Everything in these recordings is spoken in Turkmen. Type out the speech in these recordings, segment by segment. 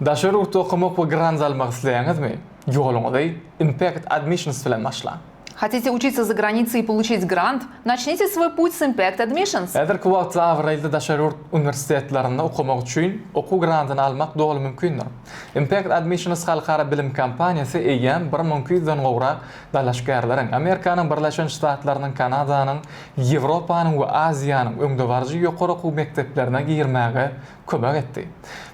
Daşary toqamak we grant almak isleýäňizmi? Ýoluňyzy Impact Admissions bilen başla. Хотите учиться за границей и получить грант? Начните свой путь с Impact Admissions. Häzirki wagtda Avralda Daşary universitetlerinde okumak üçin oku grantyny almak dogly mümkindir. Impact Admissions halkara bilim kampaniýasy eýen 1200-den gowrak dalaşgarlaryň Amerikanyň Birleşen Ştatlarynyň, Kanadanyň, Ýewropanyň we Aziýanyň öňdebarjy ýokary okuw mekdeplerine girmäge kömek etdi.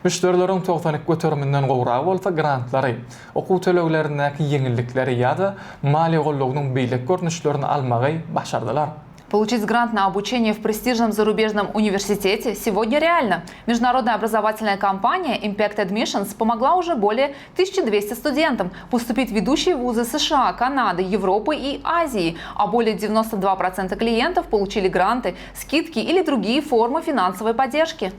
Müşterilerin 92 göteriminden gowrak bolsa grantlary, okuw töleglerindäki ýeňillikleri ýa-da maliýe gollugynyň beýlek görnüşlerini almagy başardylar. Получить грант на обучение в престижном зарубежном университете сегодня реально. Международная образовательная компания Impact Admissions помогла уже более 1200 студентам поступить в ведущие вузы США, Канады, Европы и Азии, а более 92% клиентов получили гранты, скидки или другие формы финансовой поддержки.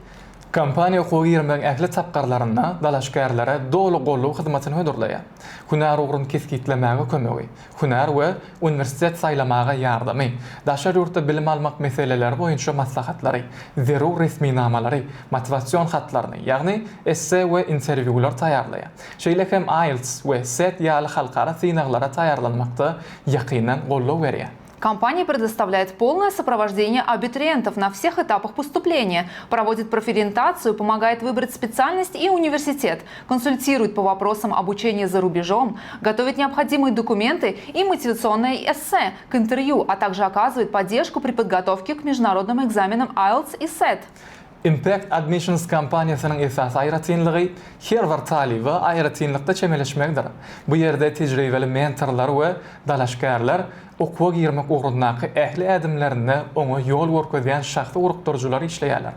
Kampaniýa okuw girmek ähli tapgarlarynda dalaşgarlara dogly golluw hyzmatyny hödürleýär. Hunar ugrun keskitlemäge kömegi, hunar we universitet saýlamaga ýardamy, daşary ýurtda bilim almak meseleleri boýunça maslahatlary, zerur resmi namalary, motivasiýon hatlaryny, ýagny esse we interwiwlar taýýarlaýar. Şeýle hem IELTS we SAT ýaly halkara synaglara taýýarlanmakda ýakynan golluw berýär. Компания предоставляет полное сопровождение абитуриентов на всех этапах поступления, проводит профориентацию, помогает выбрать специальность и университет, консультирует по вопросам обучения за рубежом, готовит необходимые документы и мотивационное эссе к интервью, а также оказывает поддержку при подготовке к международным экзаменам IELTS и SAT. Impact Admissions kampaniýasynyň esas aýratynlygy Harvard taly we aýratynlykda çemeleşmekdir. Bu ýerde tejribeli mentorlar we dalaşgarlar okuwa girmek ugrundaky ähli adimlerinde oňa ýol görkezýän şahsy urukdurjylar işleýärler.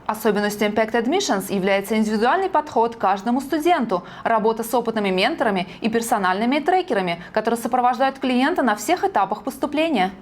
Особенностью Impact Admissions является индивидуальный подход к каждому студенту, работа с опытными менторами и персональными трекерами, которые сопровождают клиента на всех этапах поступления.